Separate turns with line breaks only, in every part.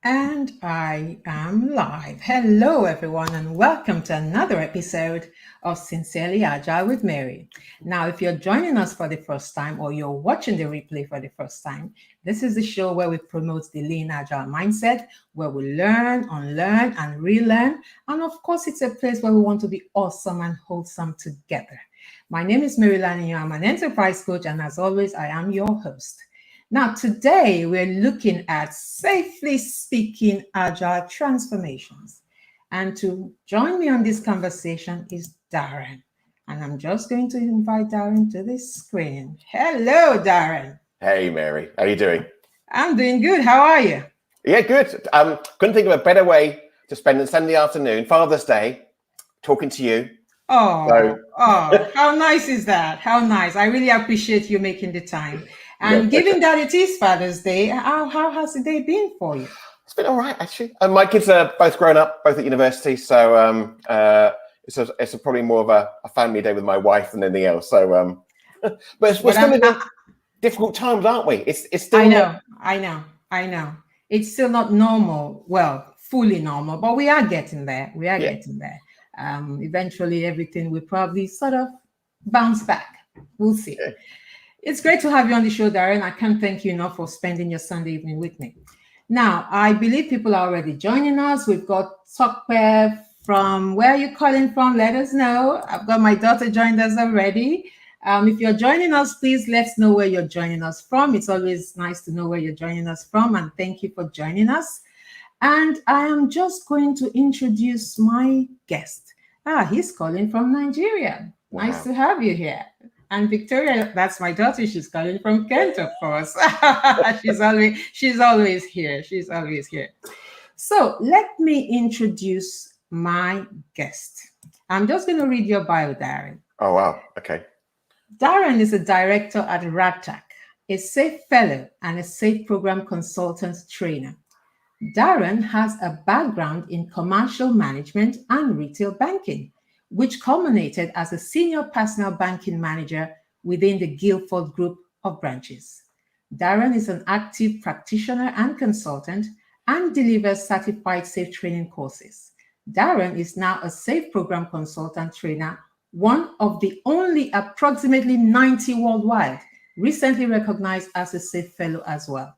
And I am live. Hello, everyone, and welcome to another episode of Sincerely Agile with Mary. Now, if you're joining us for the first time or you're watching the replay for the first time, this is the show where we promote the lean agile mindset, where we learn, unlearn, and relearn. And of course, it's a place where we want to be awesome and wholesome together. My name is Mary Laniyo. I'm an enterprise coach, and as always, I am your host. Now, today we're looking at safely speaking agile transformations. And to join me on this conversation is Darren. And I'm just going to invite Darren to the screen. Hello, Darren.
Hey, Mary. How are you doing?
I'm doing good. How are you?
Yeah, good. Couldn't think of a better way to spend a Sunday afternoon, Father's Day, talking to you.
Oh, how nice is that? How nice. I really appreciate you making the time. And given that it is Father's Day, how has the day been for you?
It's been all right, actually. My kids are both grown up, both at university. So it's probably more of a family day with my wife than anything else. So, but we're still in difficult times, aren't we? It's still.
I know. It's still not normal. Well, fully normal, but we are getting there. Getting there. Eventually, everything will probably sort of bounce back. We'll see. Yeah. It's great to have you on the show, Darren. I can't thank you enough for spending your Sunday evening with me. Now, I believe people are already joining us. We've got Tokwe from, where are you calling from? Let us know. I've got my daughter joined us already. If you're joining us, please let us know where you're joining us from. It's always nice to know where you're joining us from, and thank you for joining us. And I am just going to introduce my guest. He's calling from Nigeria. Wow. Nice to have you here. And Victoria, that's my daughter. She's calling from Kent, of course. she's always here. She's always here. So let me introduce my guest. I'm just going to read your bio, Darren.
Oh, wow. Okay.
Darren is a director at Radtac, a SAFE fellow and a SAFE program consultant trainer. Darren has a background in commercial management and retail banking, which culminated as a senior personal banking manager within the Guildford Group of branches. Darren is an active practitioner and consultant and delivers certified SAFE training courses. Darren is now a SAFE program consultant trainer, one of the only approximately 90 worldwide, recently recognized as a SAFE fellow as well.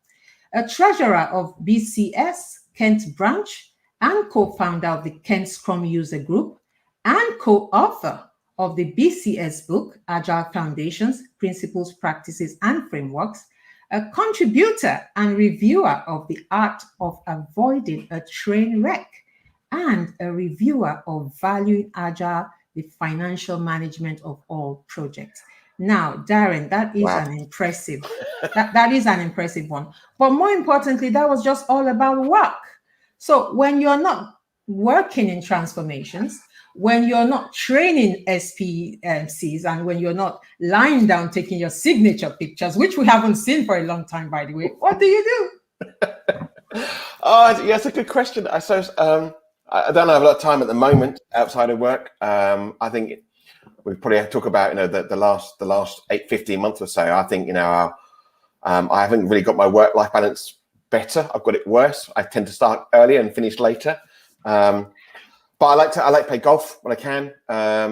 A treasurer of BCS Kent branch and co-founder of the Kent Scrum User Group, and co-author of the BCS book, Agile Foundations, Principles, Practices, and Frameworks, a contributor and reviewer of The Art of Avoiding a Train Wreck, and a reviewer of Valuing Agile, the Financial Management of All Projects. Now, Darren, that is an impressive, that is an impressive one. But more importantly, that was just all about work. So when you're not working in transformations, when you're not training SPCs, and when you're not lying down taking your signature pictures, which we haven't seen for a long time, by the way, what do you do?
Yeah, it's a good question. I suppose I don't have a lot of time at the moment outside of work. I think we probably have to talk about the last 15 months or so. I think I haven't really got my work-life balance better. I've got it worse. I tend to start earlier and finish later. But I like to play golf when I can.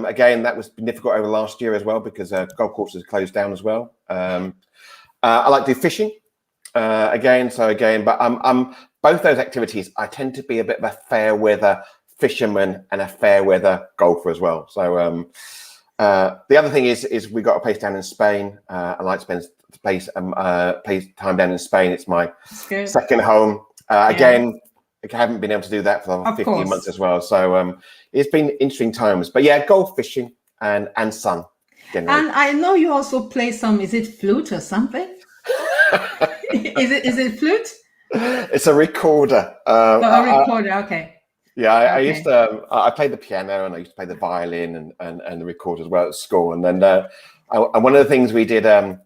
Again, that was difficult over last year as well because golf courses closed down as well. I like to do fishing but I'm both those activities. I tend to be a bit of a fair weather fisherman and a fair weather golfer as well. So the other thing is we got a place down in Spain. I like to spend time down in Spain. It's my second home. Again, I haven't been able to do that for 15 months as well. So it's been interesting times. But yeah, golf, fishing, and sun.
Generally. And I know you also play some, is it flute or something? Is it flute?
It's a recorder.
A recorder, okay.
Yeah, I used to. I played the piano and I used to play the violin and the recorder as well at school. And then and one of the things we did, a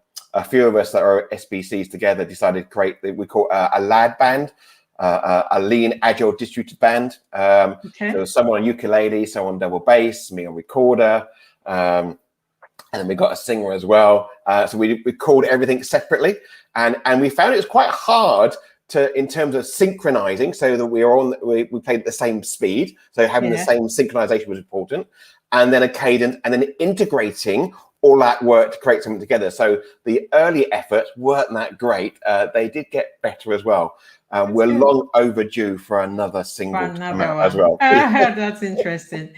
few of us that are SPCs together decided to create. We call a lad band. A lean agile distributed band. So there was someone on ukulele, someone on double bass, me on recorder, and then we got a singer as well. So we recorded everything separately, and we found it was quite hard in terms of synchronizing, so that we played at the same speed. So having the same synchronization was important, and then a cadence, and then integrating all that work to create something together. So the early efforts weren't that great. They did get better as well. We're long overdue for another single as well.
That's interesting.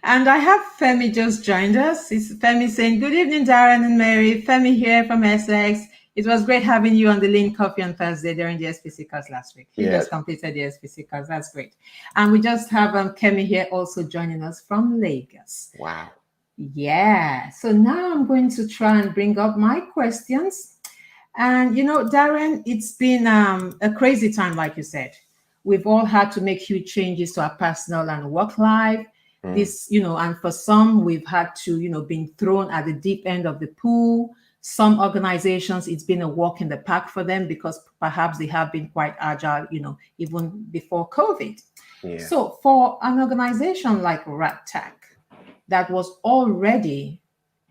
And I have Femi just joined us. It's Femi saying, "Good evening, Darren and Mary. Femi here from Essex. It was great having you on the Lean Coffee on Thursday during the SPC class last week." He just completed the SPC class. That's great. And we just have Kemi here also joining us from Lagos.
Wow.
Yeah. So now I'm going to try and bring up my questions. And, Darren, it's been a crazy time, like you said. We've all had to make huge changes to our personal and work life. And for some, we've had to, been thrown at the deep end of the pool. Some organizations, it's been a walk in the park for them because perhaps they have been quite agile, even before COVID. Yeah. So for an organization like Radtac, that was already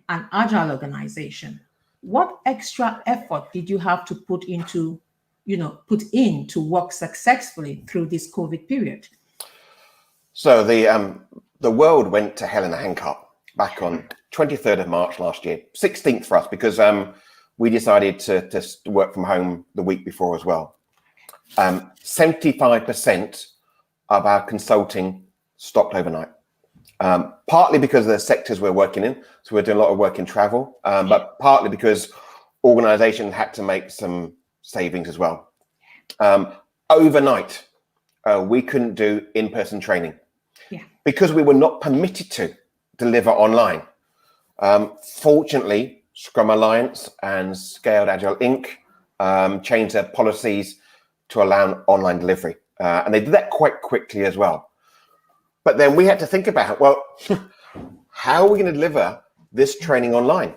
an agile organization, what extra effort did you have to put in to work successfully through this COVID period?
So the world went to hell in a handcart back on 23rd of March last year, 16th for us, because we decided to work from home the week before as well. 75% of our consulting stopped overnight, partly because of the sectors we're working in. So we're doing a lot of work in travel, but partly because organizations had to make some savings as well. Overnight, we couldn't do in-person training because we were not permitted to deliver online. Fortunately, Scrum Alliance and Scaled Agile Inc. Changed their policies to allow online delivery. And they did that quite quickly as well. But then we had to think about, well, how are we going to deliver this training online?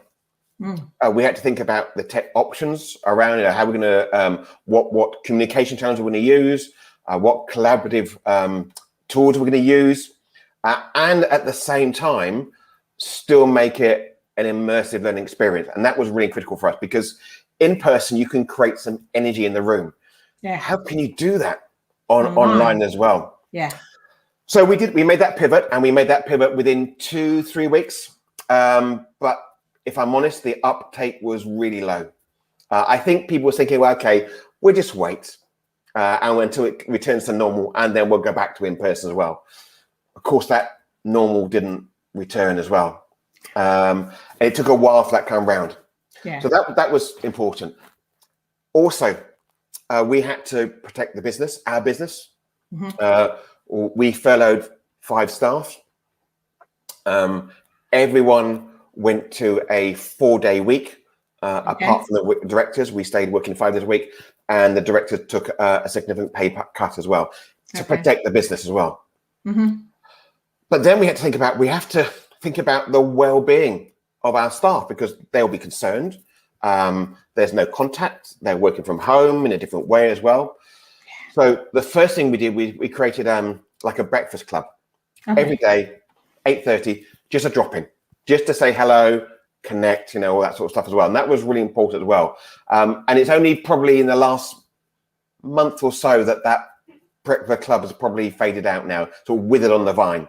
We had to think about the tech options around it, how we're going to, what communication channels we're going to use, what collaborative tools we're going to use, and at the same time, still make it an immersive learning experience. And that was really critical for us because in person, you can create some energy in the room. Yeah. How can you do that online as well?
Yeah.
So we made that pivot, and we made that pivot within 2-3 weeks. But if I'm honest, the uptake was really low. I think people were thinking, well, okay, we'll just wait until it returns to normal, and then we'll go back to in-person as well. Of course, that normal didn't return as well. And it took a while for that to come round. Yeah. So that was important. Also, we had to protect the business, our business. We furloughed 5 staff. Everyone went to a 4-day week. Apart from the directors, we stayed working 5 days a week, and the directors took a significant pay cut as well to protect the business as well. But then we have to think about the well-being of our staff because they'll be concerned. There's no contact. They're working from home in a different way as well. So the first thing we did, we created like a breakfast club every day, 8:30, just a drop-in, just to say hello, connect, all that sort of stuff as well. And that was really important as well. And it's only probably in the last month or so that breakfast club has probably faded out now, sort of withered on the vine.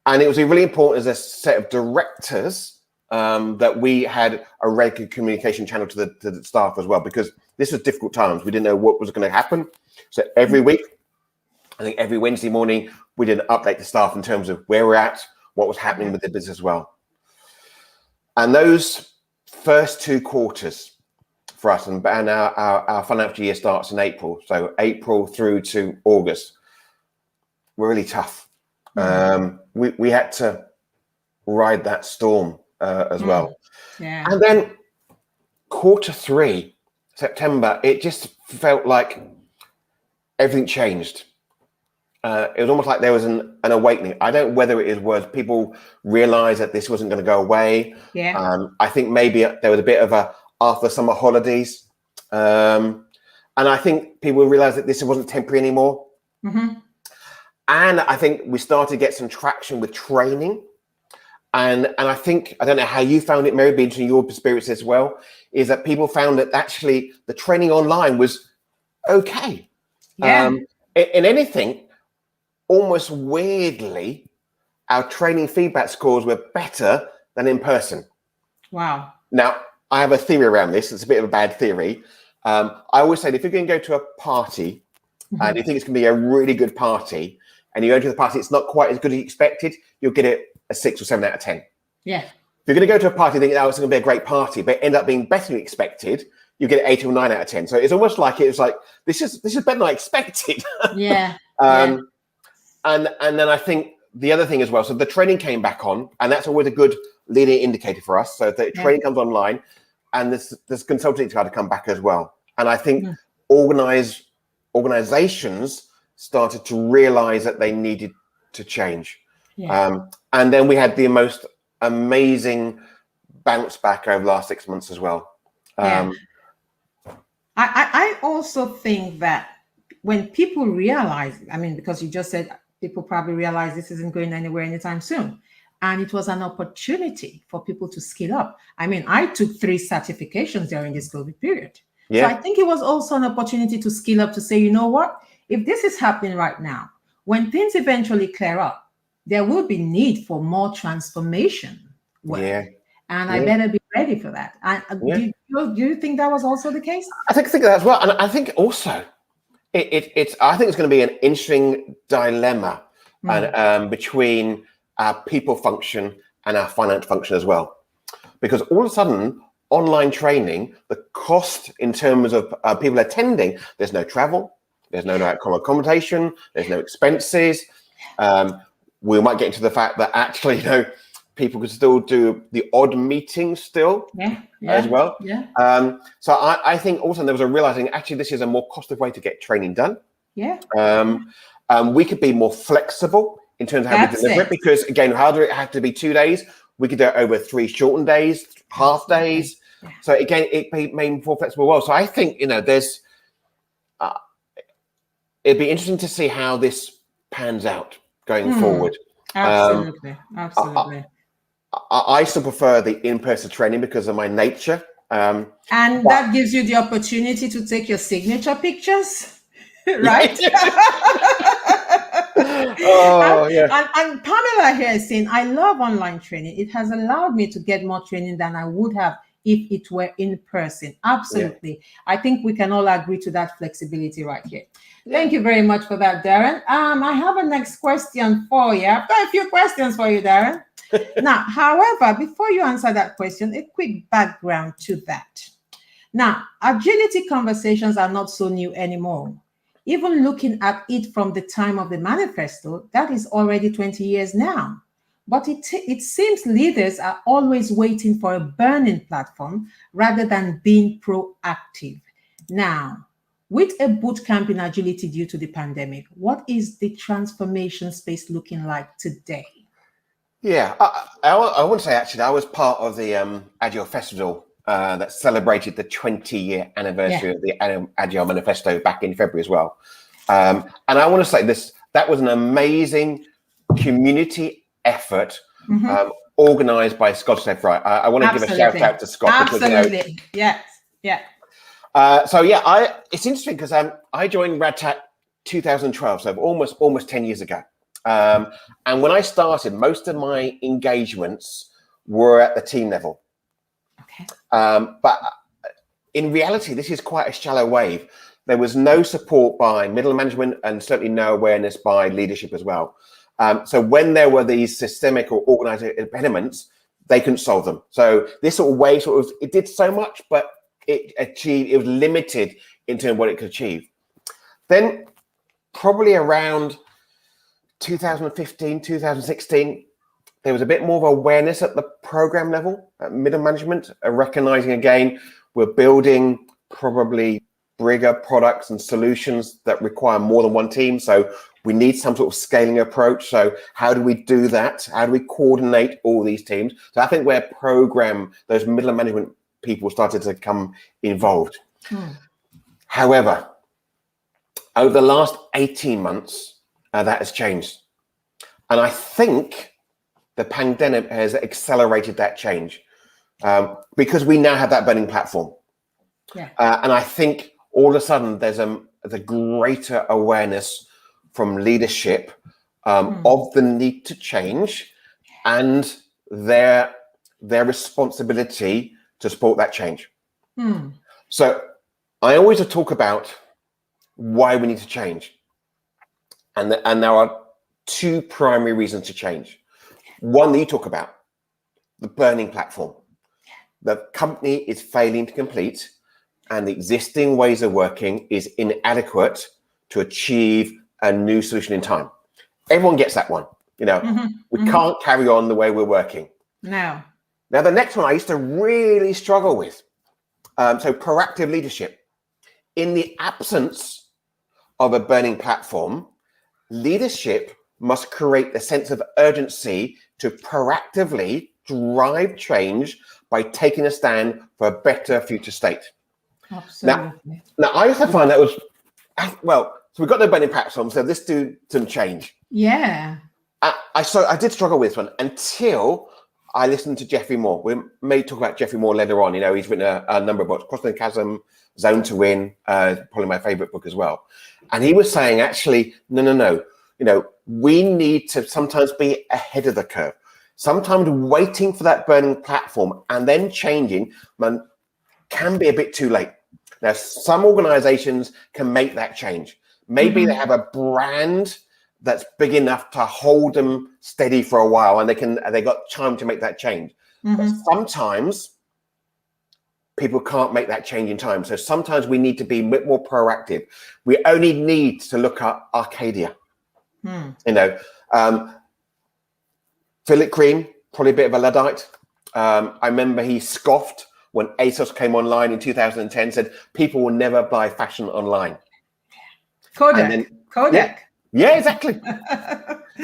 And it was really important as a set of directors that we had a regular communication channel to the staff as well, because this was difficult times. We didn't know what was going to happen. So every week, I think every Wednesday morning, we did update the staff in terms of where we're at, what was happening with the business as well. And those first 2 quarters for us, and our financial year starts in April, so April through to August, were really tough. We had to ride that storm as well. Yeah. And then quarter 3, September, it just felt like everything changed. It was almost like there was an awakening. I don't know whether it was people realized that this wasn't going to go away. Yeah. I think maybe there was a bit of after summer holidays. And I think people realized that this wasn't temporary anymore. And I think we started to get some traction with training. And I think, I don't know how you found it, Mary, being your experience as well, is that people found that actually the training online was okay.
Yeah.
In anything, almost weirdly, our training feedback scores were better than in person.
Wow.
Now, I have a theory around this. It's a bit of a bad theory. I always say, if you're going to go to a party and you think it's going to be a really good party, and you go to the party, it's not quite as good as you expected, you'll get it a 6 or 7 out of 10.
Yeah.
If you're going to go to a party thinking, oh, it's going to be a great party, but end up being better than you expected, you get 8 or 9 out of 10. So it's almost like it was like, this is better than I expected.
Yeah.
And then I think the other thing as well, so the training came back on, and that's always a good leading indicator for us. So the training comes online, and this consulting got to come back as well. And I think organizations started to realize that they needed to change. Yeah. And then we had the most amazing bounce back over the last 6 months as well.
I also think that when people realize, I mean, because you just said people probably realize this isn't going anywhere anytime soon. And it was an opportunity for people to skill up. I mean, I took 3 certifications during this COVID period. Yeah. So I think it was also an opportunity to skill up, to say, you know what, if this is happening right now, when things eventually clear up, there will be need for more transformation work. Yeah. And I better be ready for that. Do you think that was also the case?
I think that as well. And I think also I think it's going to be an interesting dilemma between our people function and our finance function as well. Because all of a sudden, online training, the cost in terms of people attending, there's no travel, there's no accommodation, there's no expenses. We might get into the fact that actually, people could still do the odd meetings still as well. Yeah. So I think also there was a realizing actually this is a more cost-effective way to get training done. Yeah. We could be more flexible in terms of how we deliver it, because again, how do it have to be 2 days? We could do it over 3 shortened days, half days. Yeah. So again, it made more flexible well. So I think, there's, it'd be interesting to see how this pans out going forward.
Absolutely.
I still prefer the in-person training because of my nature.
And that gives you the opportunity to take your signature pictures, right? And Pamela here is saying, I love online training. It has allowed me to get more training than I would have if it were in person. Absolutely. Yeah. I think we can all agree to that flexibility right here. Thank you very much for that, Darren. I have a next question for you. I've got a few questions for you, Darren. Now, however, before you answer that question, a quick background to that. Now, agility conversations are not so new anymore. Even looking at it from the time of the manifesto, that is already 20 years now. But it seems leaders are always waiting for a burning platform rather than being proactive. Now, with a boot camp in agility due to the pandemic, what is the transformation space looking like today?
Yeah, I want to say actually I was part of the Agile Festival that celebrated the 20-year anniversary of the Agile Manifesto back in February as well. And I want to say that was an amazing community effort organized by Scott Leffenwell. Right. I want to give a shout out to Scott.
Absolutely. Because,
it's interesting because I joined Radtac 2012, so almost 10 years ago. And when I started, most of my engagements were at the team level. Okay. But in reality, this is quite a shallow wave. There was no support by middle management and certainly no awareness by leadership as well. So when there were these systemic or organized impediments, they couldn't solve them. So this sort of wave it did so much, but it was limited in terms of what it could achieve. Then probably around 2015, 2016, there was a bit more of awareness at the program level, at middle management, recognizing again, we're building probably bigger products and solutions that require more than one team. So we need some sort of scaling approach. So how do we do that? How do we coordinate all these teams? So I think where those middle management people started to come involved. However, over the last 18 months, that has changed. And I think the pandemic has accelerated that change because we now have that burning platform. Yeah. And I think all of a sudden there's a the greater awareness from leadership of the need to change and their responsibility to support that change. So I always talk about why we need to change. And there are two primary reasons to change. One that you talk about, the burning platform. The company is failing to complete, and the existing ways of working is inadequate to achieve a new solution in time. Everyone gets that one. We can't carry on the way we're working.
No.
Now, the next one I used to really struggle with. So proactive leadership. In the absence of a burning platform, leadership must create a sense of urgency to proactively drive change by taking a stand for a better future state.
Absolutely.
Now I used to find that was, so we've got the burning platform, so let's do some change.
Yeah.
I did struggle with this one until I listened to Geoffrey Moore. We may talk about Geoffrey Moore later on. He's written a number of books, Crossing the Chasm, Zone to Win, probably my favorite book as well. And he was saying, actually, no. We need to sometimes be ahead of the curve. Sometimes waiting for that burning platform and then changing can be a bit too late. Now, some organizations can make that change. Maybe they have a brand that's big enough to hold them steady for a while, and they got time to make that change. But sometimes people can't make that change in time. So sometimes we need to be a bit more proactive. We only need to look at Arcadia. Philip Green, probably a bit of a Luddite. I remember he scoffed when ASOS came online in 2010, said people will never buy fashion online.
Kodak.
Yeah, exactly.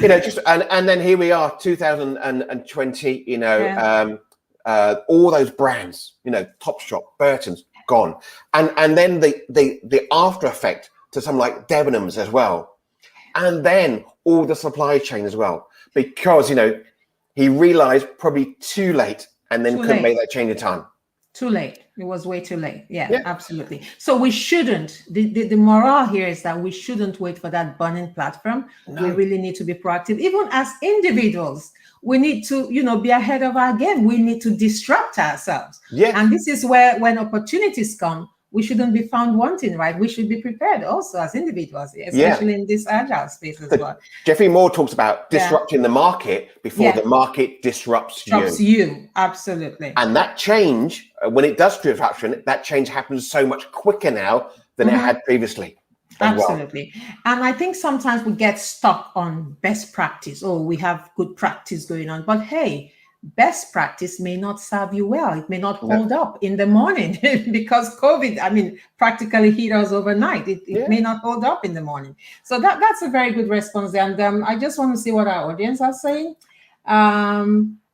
And then here we are, 2020. All those brands, Topshop, Burton's gone, and then the after effect to something like Debenhams as well, and then all the supply chain as well, because he realized probably too late, and then couldn't make that change in time.
Too late. It was way too late. Yeah, absolutely. So we shouldn't. The morale here is that we shouldn't wait for that burning platform. No. We really need to be proactive. Even as individuals, we need to, be ahead of our game. We need to disrupt ourselves. Yeah. And this is where, when opportunities come, we shouldn't be found wanting, right? We should be prepared also as individuals, especially in this agile space as well.
Geoffrey Moore talks about disrupting the market before the market disrupts you.
Absolutely.
And that change, when it does disruption, that change happens so much quicker now than it had previously.
Absolutely. Well. And I think sometimes we get stuck on best practice. Oh, we have good practice going on. But hey, best practice may not serve you well. It may not hold up in the morning because COVID, practically hit us overnight. It may not hold up in the morning. So that's a very good response. And I just want to see what our audience are saying.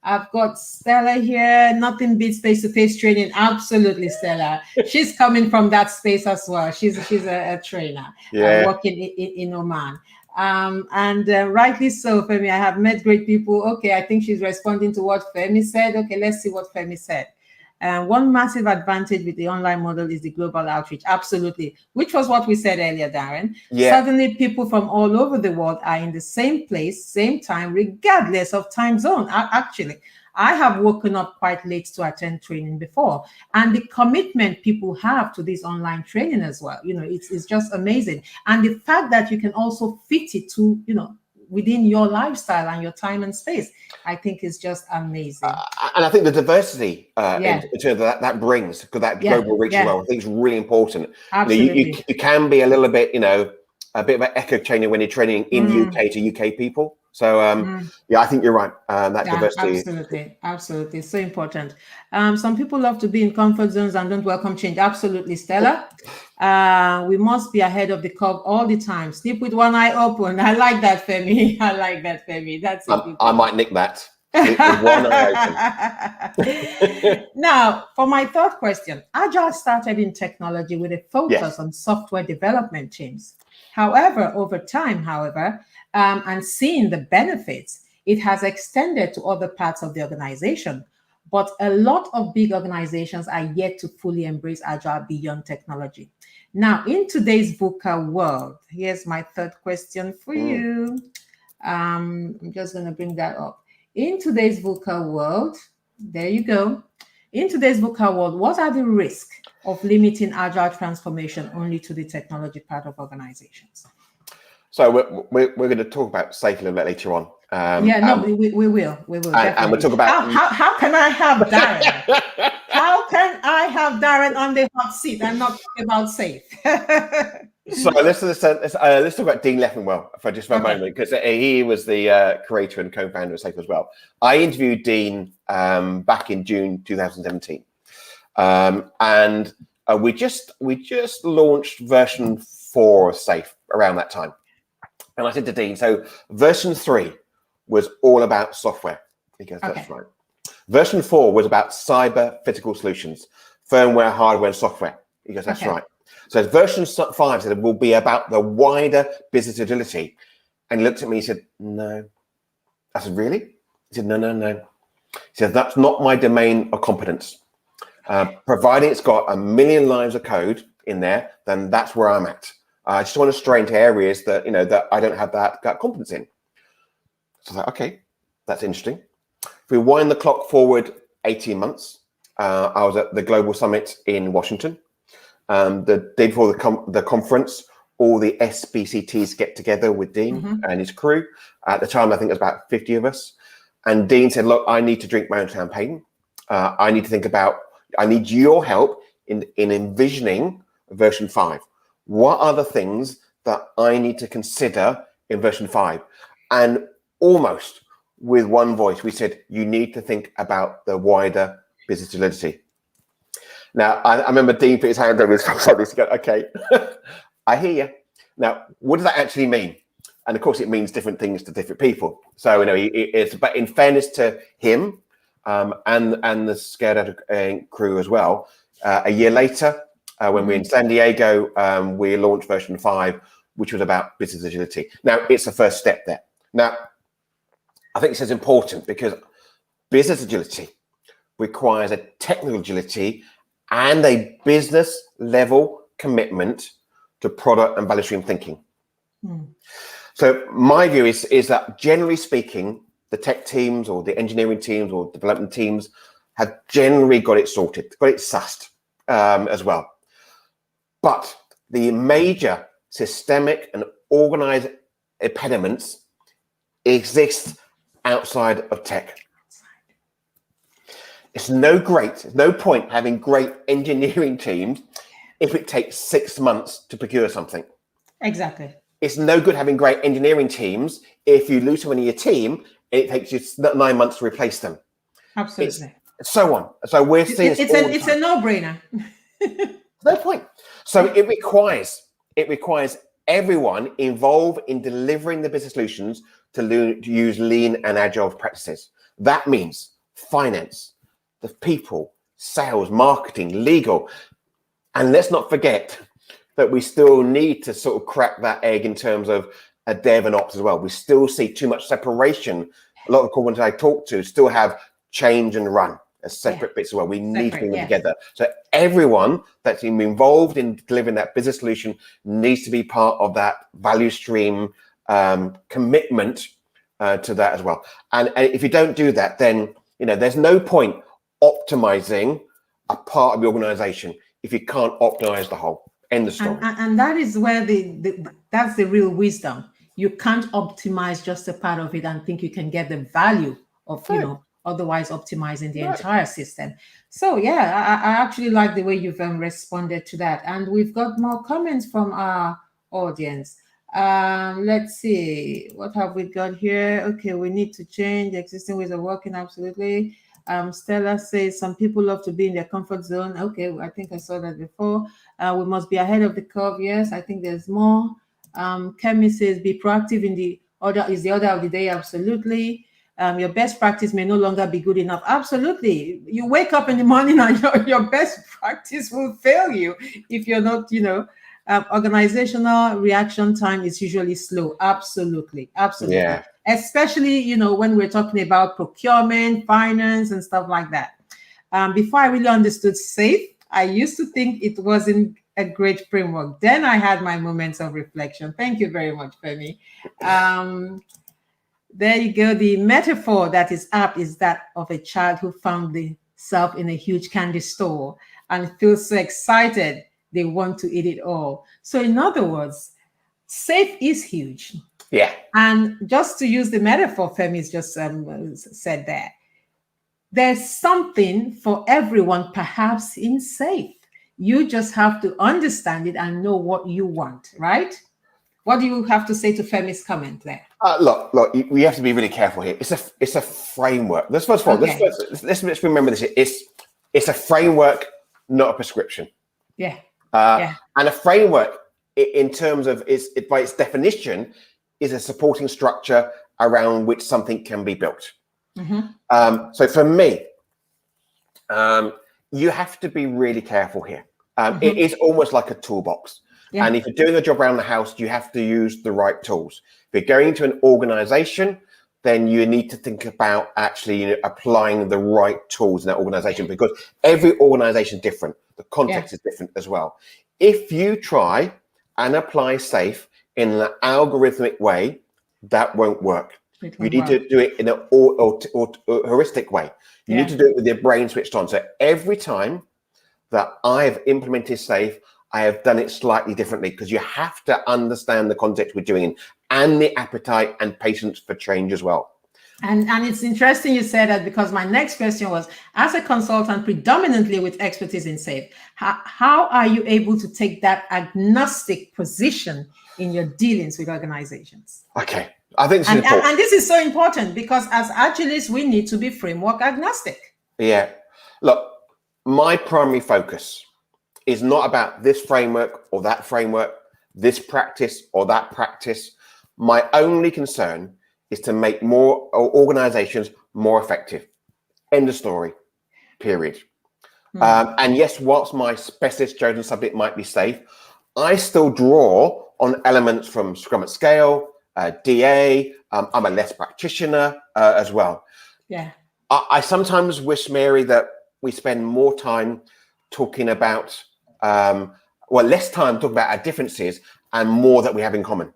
I've got Stella here. Nothing beats face-to-face training. Absolutely, Stella. She's coming from that space as well. She's a trainer working in Oman. And rightly so, Femi. I have met great people. Okay, I think she's responding to what Femi said. Okay, let's see what Femi said. One massive advantage with the online model is the global outreach. Absolutely, which was what we said earlier, Darren. Yeah. Suddenly, people from all over the world are in the same place, same time, regardless of time zone. Actually, I have woken up quite late to attend training before, and the commitment people have to this online training as well, it's just amazing. And the fact that you can also fit it to, within your lifestyle and your time and space, I think is just amazing.
And I think the diversity in terms of that brings, because that global reach as well, I think it's really important.
Absolutely.
You can be a little bit, a bit of an echo chamber when you're training in UK to UK people. So I think you're right. That diversity.
Absolutely. It's so important. Some people love to be in comfort zones and don't welcome change. Absolutely, Stella. We must be ahead of the curve all the time. Sleep with one eye open. I like that, Femi. That's it.
I might nick that. Sleep with one eye open.
Now, for my third question, Agile started in technology with a focus on software development teams. However, over time, and seeing the benefits, it has extended to other parts of the organization. but a lot of big organizations are yet to fully embrace Agile beyond technology. Now, in today's VUCA world, here's my third question for you. I'm just going to bring that up. In today's VUCA world, there you go. In today's VUCA world, what are the risks of limiting Agile transformation only to the technology part of organizations?
So we're going to talk about SAFe a little bit later on.
We will.
And we'll talk about
how can I have Darren? How can I have Darren on the hot seat and not talk about SAFe?
So let's talk about Dean Leffenwell for a moment, because he was the creator and co-founder of SAFe as well. I interviewed Dean back in June 2017, and we just launched version 4 of SAFe around that time. And I said to Dean, so version 3 was all about software. He goes, that's right. Version 4 was about cyber physical solutions, firmware, hardware, and software. He goes, that's right. So version 5 said it will be about the wider business agility. And he looked at me, he said, no. I said, really? He said, no. He said, that's not my domain of competence. Providing it's got 1 million lines of code in there, then that's where I'm at. I just want to stray into areas that, that I don't have that competence in. So I thought, okay, that's interesting. If we wind the clock forward 18 months, I was at the Global Summit in Washington. The day before the conference, all the SPCTs get together with Dean and his crew. At the time, I think it was about 50 of us. And Dean said, look, I need to drink my own champagne. I need your help in envisioning version 5. What are the things that I need to consider in version 5? And almost with one voice, we said, you need to think about the wider business agility. Now, I remember Dean put his hand over his shoulder to go, okay, I hear you. Now, what does that actually mean? And of course, it means different things to different people. So, but in fairness to him and the Scared Out crew as well, a year later, when we were in San Diego, we launched version 5, which was about business agility. Now, it's the first step there. Now, I think this is important because business agility requires a technical agility and a business level commitment to product and value stream thinking. So my view is that generally speaking, the tech teams or the engineering teams or development teams have generally got it sorted, got it sussed as well. But the major systemic and organized impediments exist outside of tech. It's no point having great engineering teams if it takes 6 months to procure something.
Exactly.
It's no good having great engineering teams if you lose someone in your team, it takes you 9 months to replace them.
Absolutely.
So on. So we're seeing
it's a no-brainer.
No point. So it requires everyone involved in delivering the business solutions to use lean and agile practices. That means finance, the people, sales, marketing, legal. And let's not forget that we still need to sort of crack that egg in terms of a dev and ops as well. We still see too much separation. A lot of companies I talk to still have change and run as separate bits as well. We need to bring them together. So everyone that's involved in delivering that business solution needs to be part of that value stream commitment to that as well. And if you don't do that, then there's no point optimizing a part of the organization if you can't optimize the whole. End of story.
And that is where that's the real wisdom. You can't optimize just a part of it and think you can get the value of otherwise optimizing the entire system. So yeah, I actually like the way you've responded to that. And we've got more comments from our audience. Let's see, what have we got here? Okay, we need to change the existing ways of working. Absolutely. Stella says some people love to be in their comfort zone. Okay, I think I saw that before. We must be ahead of the curve. Yes, I think there's more. Kemi says be proactive in the order of the day. Absolutely. Your best practice may no longer be good enough. Absolutely. You wake up in the morning and your best practice will fail you if you're not, organizational reaction time is usually slow. Absolutely. Yeah. Especially, when we're talking about procurement, finance, and stuff like that. before I really understood SAFE, I used to think it wasn't a great framework. Then I had my moments of reflection. Thank you very much, Femi. There you go. The metaphor that is apt is that of a child who found themselves in a huge candy store and feels so excited they want to eat it all. So in other words, SAFE is huge.
Yeah.
And just to use the metaphor Femi's just said there, there's something for everyone perhaps in SAFE. You just have to understand it and know what you want, right? What do you have to say to Femi's comment there?
Look, we have to be really careful here. It's a framework. Let's first of all, let's remember this. It's a framework, not a prescription.
Yeah.
And a framework, in terms of by its definition, is a supporting structure around which something can be built.
Mm-hmm.
So for me, you have to be really careful here. It is almost like a toolbox. Yeah. And if you're doing a job around the house, you have to use the right tools. If you're going into an organization, then you need to think about actually applying the right tools in that organization, because every organization is different. The context is different as well. If you try and apply SAFE in an algorithmic way, that won't work. You need to do it in a heuristic way. You need to do it with your brain switched on. So every time that I've implemented SAFE, I have done it slightly differently, because you have to understand the context we're doing in and the appetite and patience for change as well.
And it's interesting you said that, because my next question was, as a consultant predominantly with expertise in SAFE, how are you able to take that agnostic position in your dealings with organizations?
Okay, I think
and this is so important, because as Agilists, we need to be framework agnostic.
Yeah, look, my primary focus is not about this framework or that framework, this practice or that practice. My only concern is to make more organizations more effective. End of story, period. And yes, whilst my specialist chosen subject might be SAFE, I still draw on elements from Scrum at Scale, DA. I'm a less practitioner as well.
Yeah.
I sometimes wish, Mary, that we spend more time talking about, less time talking about our differences and more that we have in common.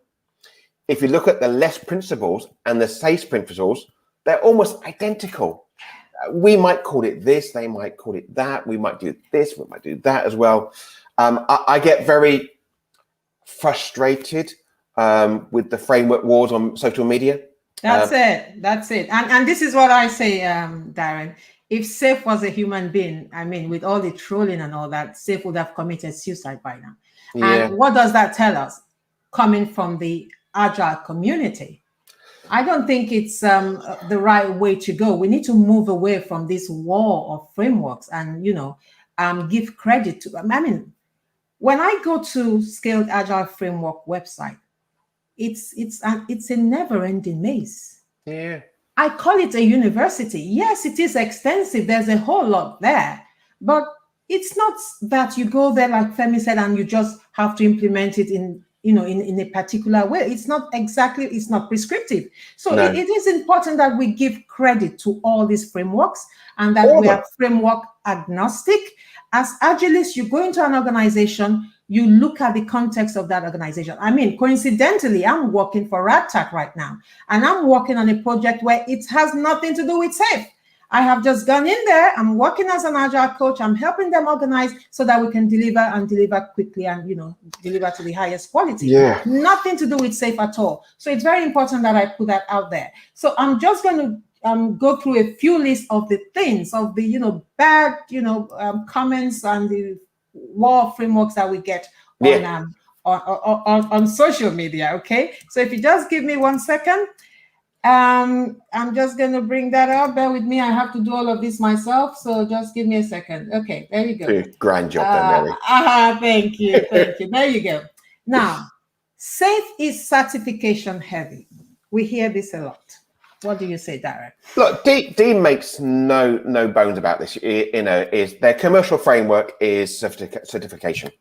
If you look at the LESS principles and the SAFE principles, they're almost identical. We might call it this, they might call it that. We might do this, we might do that as well. I get very frustrated with the framework wars on social media.
That's it. And this is what I say, Darren. If SAFE was a human being, I mean, with all the trolling and all that, SAFE would have committed suicide by now. Yeah. And what does that tell us? Coming from the Agile community, I don't think it's the right way to go. We need to move away from this war of frameworks and, give credit to, I mean, when I go to Scaled Agile Framework website, it's a never-ending maze.
Yeah.
I call it a university. Yes, it is extensive. There's a whole lot there, but it's not that you go there, like Femi said, and you just have to implement it in a particular way. It's not prescriptive. So it is important that we give credit to all these frameworks and that we are framework agnostic. As Agilists, you go into an organization, you look at the context of that organization. I mean, coincidentally, I'm working for Radtac right now, and I'm working on a project where it has nothing to do with SAFE. I have just gone in there. I'm working as an Agile coach. I'm helping them organize so that we can deliver quickly and, deliver to the highest quality.
Yeah.
Nothing to do with SAFE at all. So it's very important that I put that out there. So I'm just going to go through a few lists of the things, of the, bad, comments and the war frameworks that we get on social media. Okay. So if you just give me 1 second. I'm just going to bring that up. Bear with me. I have to do all of this myself. So just give me a second. Okay, there you go.
Grand job there, Mary.
Thank you. There you go. Now, SAFE is certification heavy. We hear this a lot. What do you say, Darren?
Look, Dean makes no bones about this. Is their commercial framework is certification.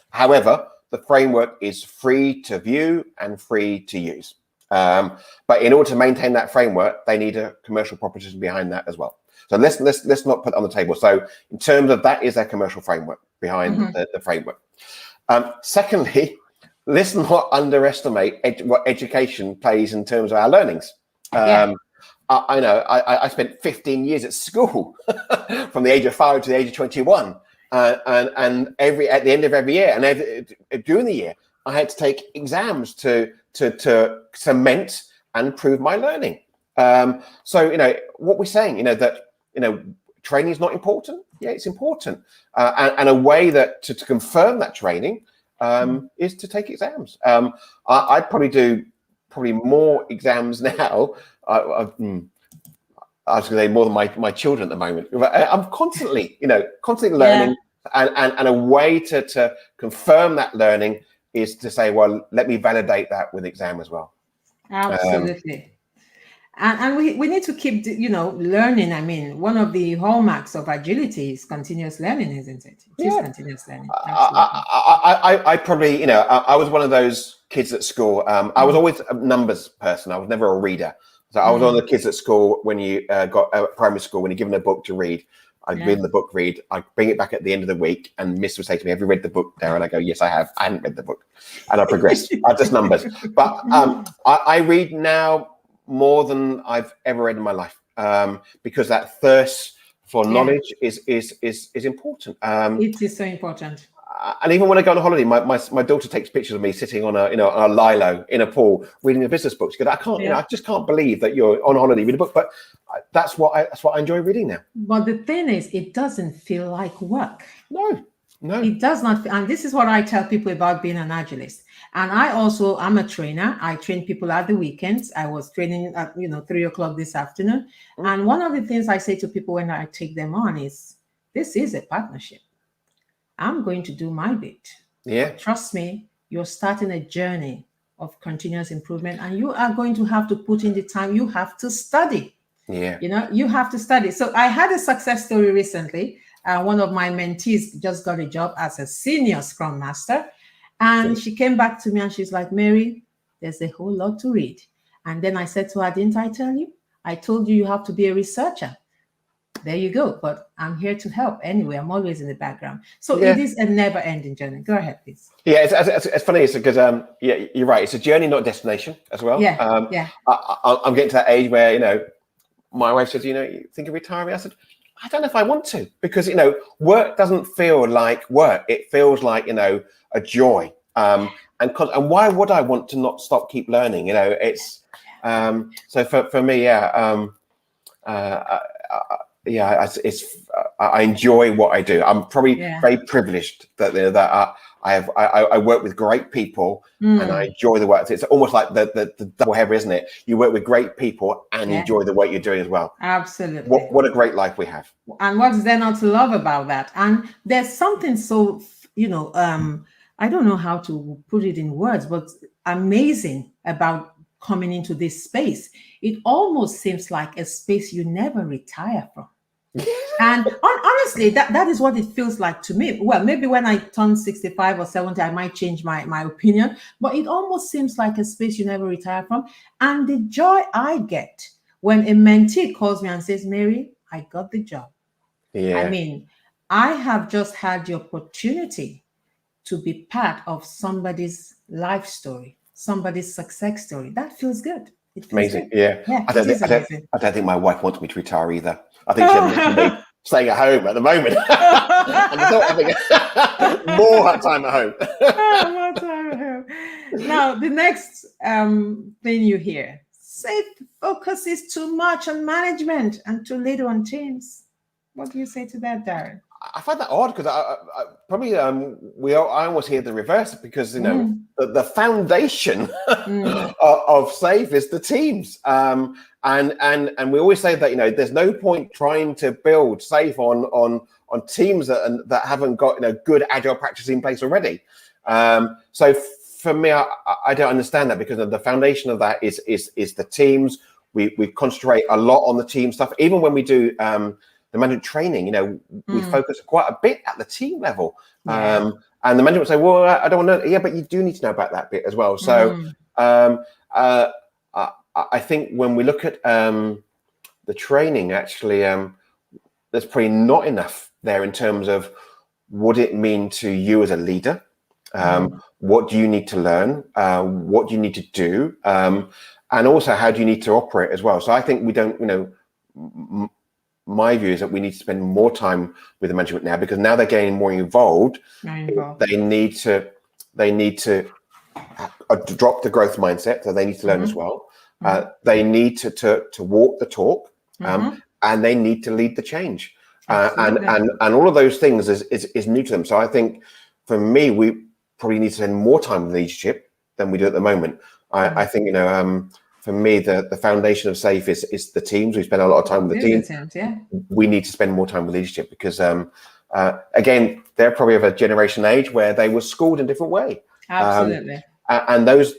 However, the framework is free to view and free to use. But in order to maintain that framework, they need a commercial proposition behind that as well. So let's not put it on the table. So in terms of that is our commercial framework behind the framework. Secondly, let's not underestimate what education plays in terms of our learnings. I know I spent 15 years at school from the age of 5 to the age of 21. And at the end of every year and during the year, I had to take exams to cement and prove my learning. So, what we're saying, that, training is not important. Yeah, it's important. And a way that to confirm that training is to take exams. I probably do more exams now. I was going to say more than my children at the moment. I'm constantly, constantly learning, and a way to confirm that learning is to say, well, let me validate that with exam as well.
Absolutely. And we need to keep, learning. I mean, one of the hallmarks of agility is continuous learning, isn't it? It is continuous learning.
I probably, I was one of those kids at school. I was always a numbers person. I was never a reader. So I was one of the kids at school when you got primary school, when you're given a book to read. I'd read the book, I'd bring it back at the end of the week, and Miss would say to me, have you read the book, Darren? I go, yes, I have. I hadn't read the book. And I progressed. Just numbers. But I read now more than I've ever read in my life, because that thirst for knowledge is important.
It is so important.
And even when I go on a holiday, my daughter takes pictures of me sitting on a a lilo in a pool reading a business book. She goes, I just can't believe that you're on holiday reading a book. But that's what I enjoy reading now.
But the thing is, it doesn't feel like work.
No,
it does not. And this is what I tell people about being an agilist. And I'm a trainer. I train people at the weekends. I was training at 3:00 this afternoon. And one of the things I say to people when I take them on is, this is a partnership. I'm going to do my bit.
Yeah.
But trust me, you're starting a journey of continuous improvement, and you are going to have to put in the time. You have to study.
Yeah.
You have to study. So I had a success story recently. One of my mentees just got a job as a senior Scrum Master. And she came back to me and she's like, Mary, there's a whole lot to read. And then I said to her, didn't I tell you? I told you have to be a researcher. There you go. But I'm here to help anyway. I'm always in the background. So it is a never-ending journey. Go ahead, please.
Yeah, it's funny. It's because you're right. It's a journey, not a destination, as well. I'm getting to that age where my wife says, you think of retiring? I said, I don't know if I want to, because work doesn't feel like work. It feels like a joy. And why would I want to not keep learning? It's so for me, I enjoy what I do. I'm probably very privileged that I work with great people and I enjoy the work. It's almost like the double header, isn't it? You work with great people and enjoy the work you're doing as well.
Absolutely.
What a great life we have.
And what's there not to love about that? And there's something so, I don't know how to put it in words, but amazing about coming into this space. It almost seems like a space you never retire from. And honestly, that is what it feels like to me. Well, maybe when I turn 65 or 70, I might change my opinion, but it almost seems like a space you never retire from. And the joy I get when a mentee calls me and says, Mary, I got the job.
Yeah.
I mean, I have just had the opportunity to be part of somebody's life story, somebody's success story. That feels good. It feels
amazing.
Good.
Yeah. I don't think my wife wants me to retire either. I think she's staying at home at the moment. And having more time at home.
More time at home. Now, the next thing you hear, SAFe focuses too much on management and too little on teams. What do you say to that, Darren?
I find that odd because I probably I almost hear the reverse, because the foundation of SAFe is the teams, and we always say that there's no point trying to build SAFe on teams that haven't got good agile practice in place already. So for me, I don't understand that, because the foundation of that is the teams. We concentrate a lot on the team stuff, even when we do the management training, we focus quite a bit at the team level. And the manager would say, well, I don't want to know. Yeah, but you do need to know about that bit as well. So I think when we look at the training, actually, there's probably not enough there in terms of what it means to you as a leader. What do you need to learn? What do you need to do? And also, how do you need to operate as well? So I think we don't, my view is that we need to spend more time with the management now, because now they're getting more involved. They need to drop the growth mindset, so they need to learn as well. They need to walk the talk, and they need to lead the change. And all of those things is new to them. So I think for me, we probably need to spend more time with leadership than we do at the moment. I think, for me, the foundation of SAFE is the teams. We spend a lot of time with the teams. We need to spend more time with leadership, because again, they're probably of a generation age where they were schooled in a different way.
Absolutely.
And those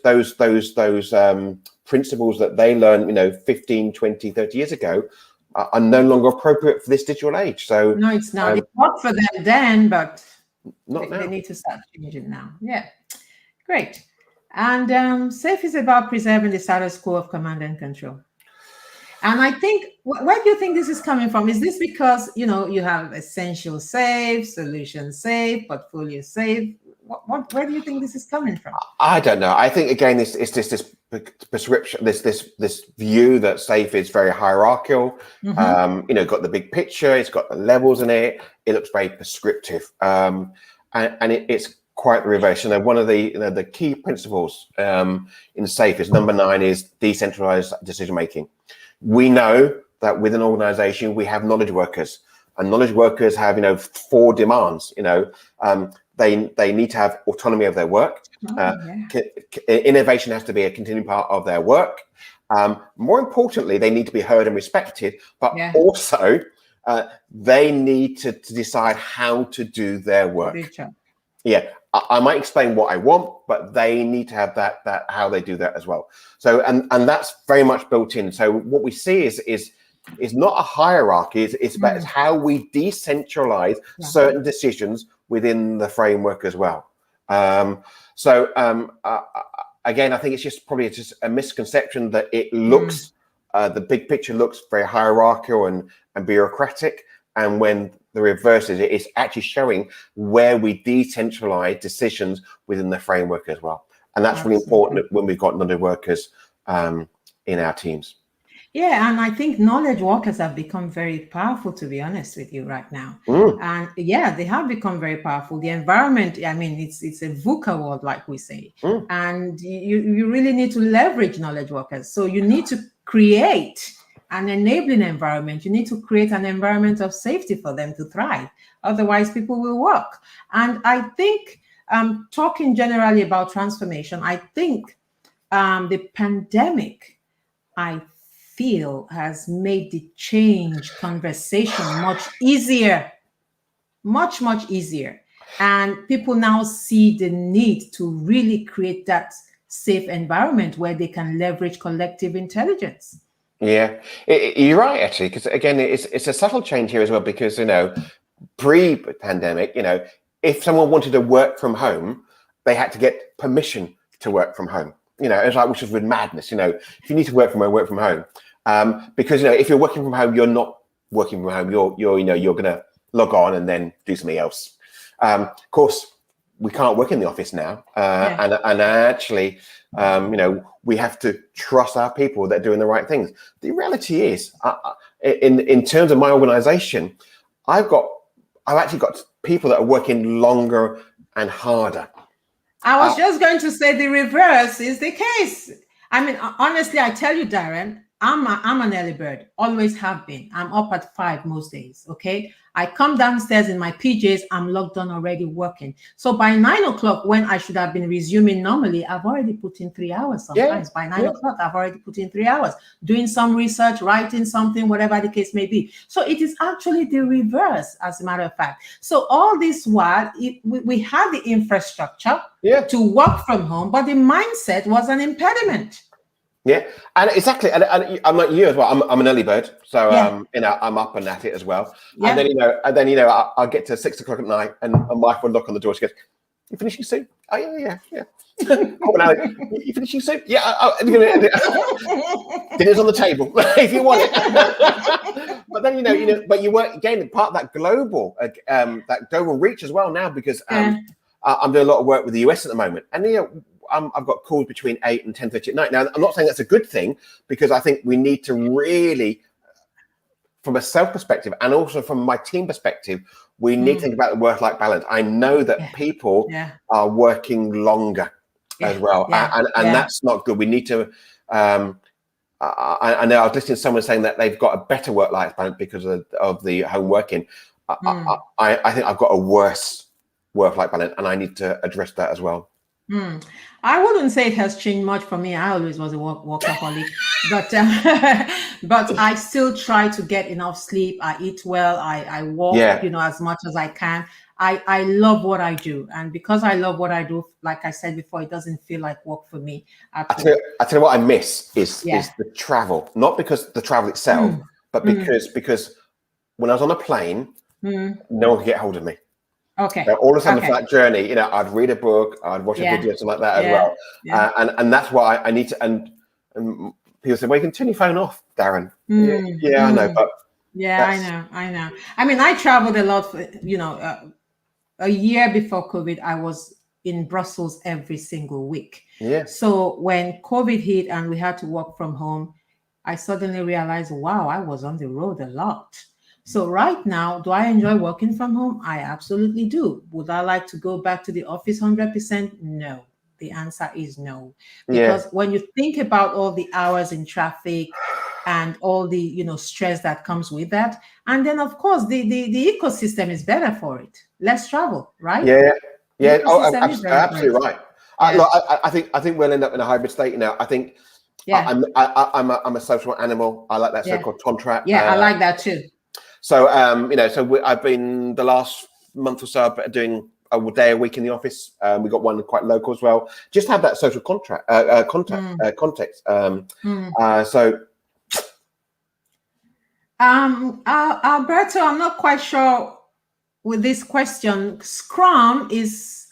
principles that they learned, 15, 20, 30 years ago are no longer appropriate for this digital age. So
no, it's not. It worked for them then, but
not now.
They need to start changing now. Yeah, great. And SAFE is about preserving the status quo of command and control. And I think, where do you think this is coming from? Is this because, you have essential SAFE, solution SAFE, portfolio SAFE? Where do you think this is coming from?
I don't know. I think, again, this prescription, this view that SAFE is very hierarchical. Got the big picture, it's got the levels in it. It looks very prescriptive, and it's quite the reverse. One of the key principles in SAFE is number 9 is decentralized decision making. We know that within an organization we have knowledge workers, and knowledge workers have 4 demands. They need to have autonomy of their work. Innovation has to be a continuing part of their work. More importantly, they need to be heard and respected, but also they need to decide how to do their work. I might explain what I want, but they need to have that how they do that as well. So and that's very much built in. So what we see is not a hierarchy. It's about how we decentralize certain decisions within the framework as well. Again, I think it's just probably a misconception that it looks, the big picture looks very hierarchical and bureaucratic. And when the reverse is, it's actually showing where we decentralize decisions within the framework as well. And that's really important when we've got knowledge workers in our teams.
Yeah, and I think knowledge workers have become very powerful, to be honest with you right now. And they have become very powerful. The environment, it's a VUCA world, like we say. And you really need to leverage knowledge workers. So you need to create an enabling environment. You need to create an environment of safety for them to thrive. Otherwise, people will walk. And I think, talking generally about transformation, I think the pandemic, I feel, has made the change conversation much easier, much easier. And people now see the need to really create that safe environment where they can leverage collective intelligence.
Yeah, you're right, actually, because again, it's a subtle change here as well, because, pre-pandemic, if someone wanted to work from home, they had to get permission to work from home. It's like, which is with madness, if you need to work from home, because, if you're working from home, you're not working from home, you're going to log on and then do something else. Of course, we can't work in the office now. And actually, we have to trust our people that are doing the right things. The reality is, in terms of my organization, I've actually got people that are working longer and harder.
I was just going to say the reverse is the case. Honestly, I tell you, Darren, I'm an early bird, always have been. I'm up at 5 most days, okay? I come downstairs in my PJs, I'm logged on already working. So by 9 o'clock, when I should have been resuming normally, I've already put in 3 hours sometimes. By 9 o'clock, I've already put in 3 hours, doing some research, writing something, whatever the case may be. So it is actually the reverse, as a matter of fact. So all this while, we had the infrastructure to work from home, but the mindset was an impediment.
Yeah, and exactly, and I'm like you as well. I'm an early bird, so I'm up and at it as well. And then I'll get to 6 o'clock at night, and my wife will knock on the door. She goes, "You finishing soon?" "Oh yeah." "You finishing soon?" "Yeah." Dinner's on the table if you want it. But then but you work again part of that global reach as well now, because I'm doing a lot of work with the US at the moment, and I've got calls between 8 and 10:30 at night. Now, I'm not saying that's a good thing, because I think we need to really, from a self perspective and also from my team perspective, we need to think about the work-life balance. I know that people are working longer as well, and that's not good. We need to. I know I was listening to someone saying that they've got a better work-life balance because of the home working. I think I've got a worse work-life balance, and I need to address that as well.
I wouldn't say it has changed much for me. I always was a workaholic, but I still try to get enough sleep. I eat well. I walk, as much as I can. I love what I do, and because I love what I do, like I said before, it doesn't feel like work for me at all.
I tell you what I miss is the travel, not because the travel itself, but because when I was on a plane, no one could get hold of me.
Okay.
So all of a sudden, for that journey, I'd read a book, I'd watch a video, something like that as well. And that's why I need to. And people say, "Well, you can turn your phone off, Darren." I know, but
I know. I mean, I traveled a lot. A year before COVID, I was in Brussels every single week.
Yeah.
So when COVID hit and we had to work from home, I suddenly realized, wow, I was on the road a lot. So right now, do I enjoy working from home? I absolutely do. Would I like to go back to the office 100%? No. The answer is no. Because when you think about all the hours in traffic and all the stress that comes with that, and then of course the ecosystem is better for it. Less travel, right?
Yeah. Absolutely right. Look, I think we'll end up in a hybrid state now. I think I'm a social animal. I like that so-called contract.
Yeah, I like that too.
So I've been the last month or so doing a day a week in the office. We got one quite local as well. Just have that social context. So.
Alberto, I'm not quite sure with this question. Scrum is,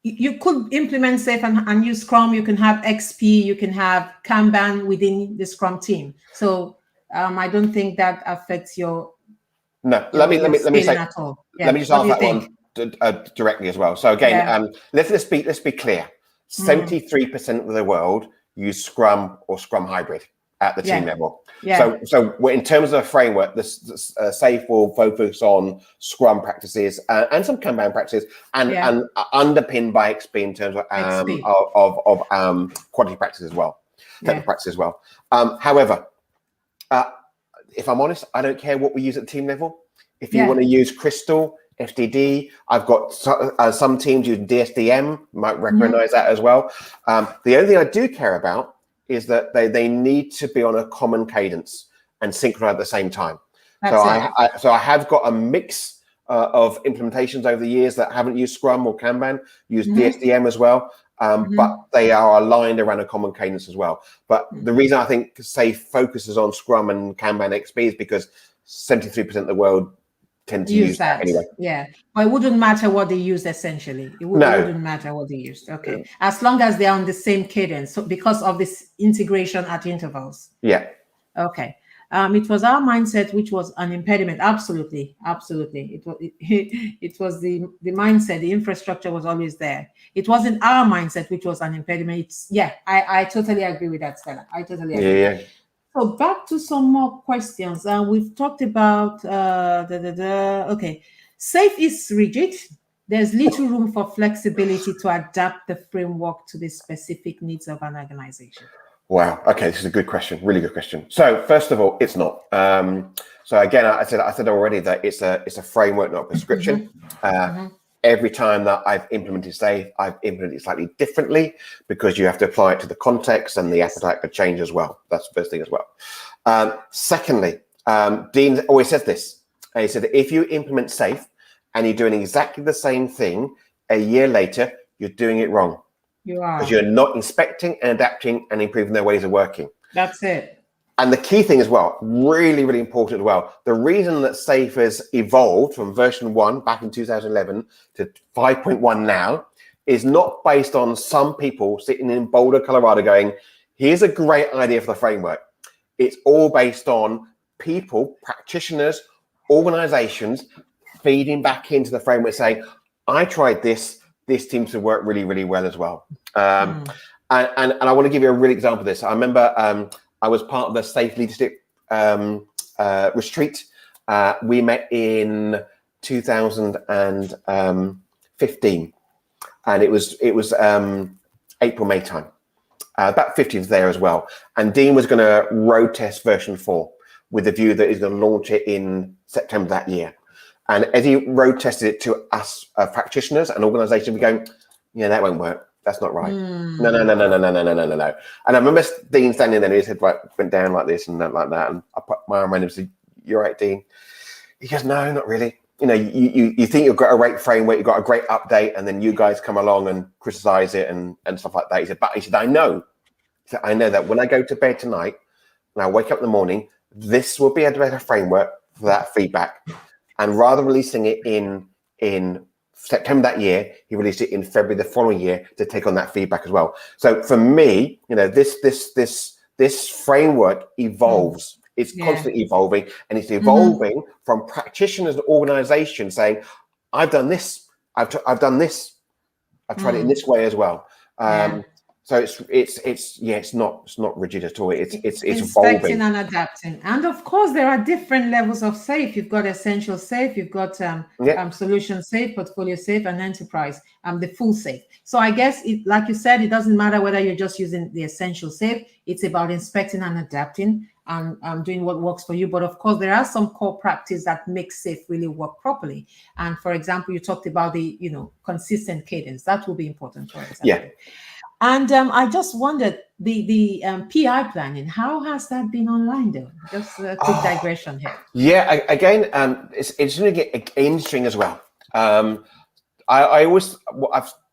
you could implement Safe and use Scrum. You can have XP, you can have Kanban within the Scrum team. So I don't think that affects your.
No, let me say.
At all.
Let me just answer that one directly as well. So again, let's be clear. 73% of the world use Scrum or Scrum hybrid at the team level. So in terms of a framework, this Safe will focus on Scrum practices and some Kanban practices, and underpinned by XP in terms of quality practice as well, technical practice as well. However, if I'm honest, I don't care what we use at the team level. If you want to use Crystal, FDD, I've got some teams using DSDM, might recognize that as well. The only thing I do care about is that they need to be on a common cadence and synchronize at the same time. So I have got a mix of implementations over the years that haven't used Scrum or Kanban, used DSDM as well. But they are aligned around a common cadence as well. But the reason I think Safe focuses on Scrum and Kanban XP is because 73% of the world tend to use that anyway.
Yeah, but it wouldn't matter what they use essentially. It wouldn't matter what they used. Okay, as long as they're on the same cadence. So because of this integration at intervals.
Yeah.
Okay. It was our mindset which was an impediment. Absolutely. It was the mindset. The infrastructure was always there. It wasn't our mindset which was an impediment. I totally agree with that, Stella. I totally agree.
Yeah.
So back to some more questions. We've talked about okay. Safe is rigid. There's little room for flexibility to adapt the framework to the specific needs of an organization.
Wow. Okay, this is a good question. Really good question. So first of all, it's not. So again, I said already that it's a framework, not a prescription. Every time that I've implemented Safe, I've implemented it slightly differently because you have to apply it to the context and the appetite for change as well. That's the first thing as well. Secondly, Dean always says this. He said, if you implement Safe and you're doing exactly the same thing a year later, you're doing it wrong.
You are.
Because you're not inspecting and adapting and improving their ways of working.
That's it.
And the key thing as well, really, really important as well, the reason that Safe has evolved from version 1 back in 2011 to 5.1 now is not based on some people sitting in Boulder, Colorado going, here's a great idea for the framework. It's all based on people, practitioners, organizations feeding back into the framework saying, I tried this seems to work really, really well as well. And I want to give you a real example of this. I remember I was part of the Safe Leadership retreat. We met in 2015, and it was April, May time. About 50 was there as well. And Dean was going to road test version 4 with the view that he's going to launch it in September that year. And as he road tested it to us practitioners and organizations, we're going, yeah, that won't work. That's not right. No. And I remember Dean standing there and he said, right, went down like this and like that. And I put my arm around him and said, you're right, Dean. He goes, no, not really. You know, you think you've got a great framework, you've got a great update, and then you guys come along and criticize it and stuff like that. He said, I know. He said, I know that when I go to bed tonight and I wake up in the morning, this will be a better framework for that feedback. And rather than releasing it in September that year, he released it in February the following year to take on that feedback as well. So for me, you know, this framework evolves. It's constantly evolving, and it's evolving from practitioners and organizations saying, I've done this, I've done this, I've tried it in this way as well. So it's not rigid at all. It's
inspecting
evolving
and adapting. And of course, there are different levels of safe. You've got essential safe, you've got solution safe, portfolio safe, and enterprise, the full safe. So I guess, like you said, it doesn't matter whether you're just using the essential safe. It's about inspecting and adapting and doing what works for you. But of course, there are some core practice that makes safe really work properly. And for example, you talked about the consistent cadence. That will be important, for example.
Yeah.
And I just wondered, the PI planning, how has that been online though? Just a quick digression here.
Yeah, again, it's really interesting as well. I always,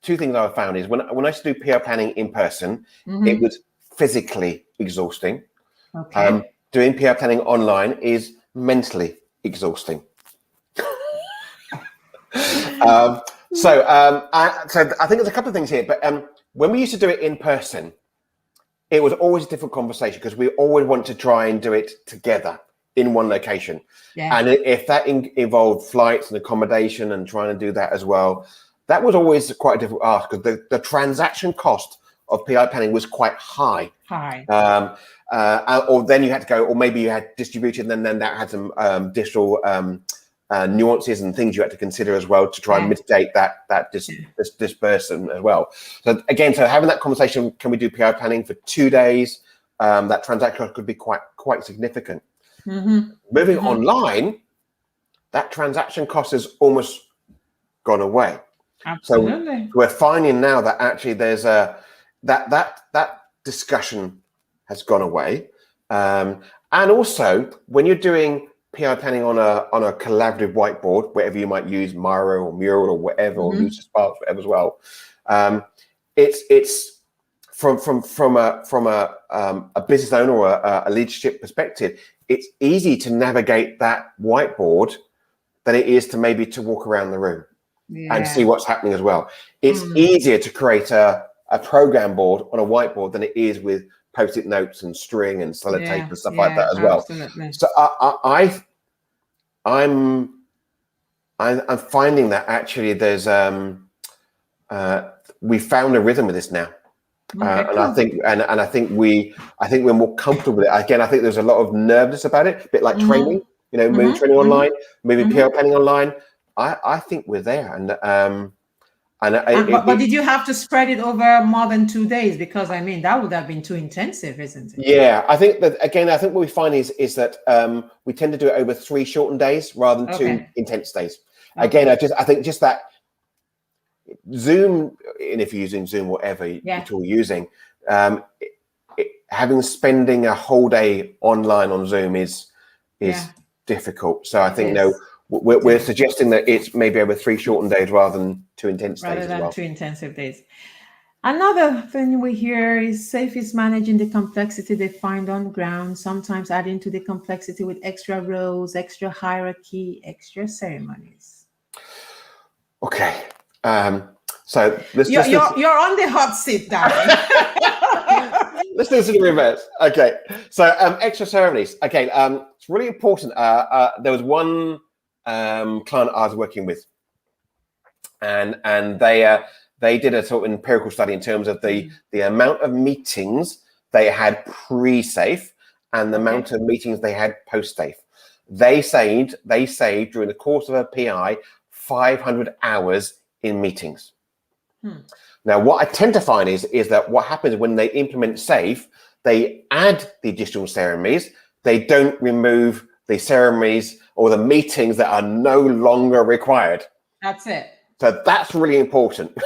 two things I've found is when I used to do PI planning in person, it was physically exhausting.
Okay.
Doing PI planning online is mentally exhausting. So I think there's a couple of things here, but when we used to do it in person, it was always a different conversation because we always want to try and do it together in one location. Yeah. And if that involved flights and accommodation and trying to do that as well, that was always quite a difficult ask because the transaction cost of PI planning was quite high. Or then you had to go, or maybe you had distributed, and then that had some additional nuances and things you had to consider as well to try and mitigate that dispersion as well. So again, having that conversation, can we do PI planning for 2 days? That transaction could be quite significant. Moving online, that transaction cost has almost gone away.
Absolutely.
So we're finding now that actually there's that discussion has gone away. And also when you're doing PI planning on a collaborative whiteboard, whatever you might use, Miro or Mural or whatever, or Lucid Sparks, whatever as well. It's from a business owner or a leadership perspective, it's easy to navigate that whiteboard than it is to maybe to walk around the room and see what's happening as well. It's easier to create a program board on a whiteboard than it is with Post-it notes and string and sellotape and stuff like that as well. Absolutely. So I'm finding that actually there's we found a rhythm with this now. And I think we're more comfortable with it. Again, I think there's a lot of nervousness about it, a bit like training, moving training online, moving PI planning online. I think we're there, but
did you have to spread it over more than 2 days? Because I mean, that would have been too intensive, isn't it?
Yeah, I think what we find is that we tend to do it over 3 shortened days rather than 2 intense days. Again, I think just that Zoom, and if you're using Zoom, whatever tool you're using, spending a whole day online on Zoom is difficult. So I think we're suggesting that it's maybe over 3 shortened days rather than 2 intense days as well.
2 intensive days. Another thing we hear is safe is managing the complexity they find on ground, sometimes adding to the complexity with extra roles, extra hierarchy, extra ceremonies.
Okay. So you're
on the hot seat, Darren.
let's do this in reverse. Okay, so extra ceremonies. Okay, it's really important. There was one client I was working with, and they did a sort of empirical study in terms of the amount of meetings they had pre-safe and the amount of meetings they had post-safe. They saved during the course of a PI 500 hours in meetings. Now, what I tend to find is that what happens when they implement SAFE, they add the additional ceremonies. They don't remove the ceremonies or the meetings that are no longer required.
That's it.
So that's really important.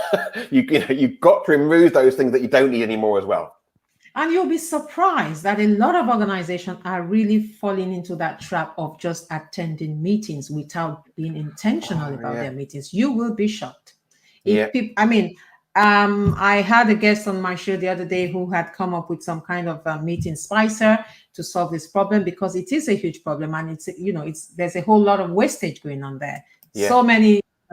You've got to remove those things that you don't need anymore as well.
And you'll be surprised that a lot of organizations are really falling into that trap of just attending meetings without being intentional about their meetings. You will be shocked. I had a guest on my show the other day who had come up with some kind of meeting spicer to solve this problem, because it is a huge problem, and there's a whole lot of wastage going on there.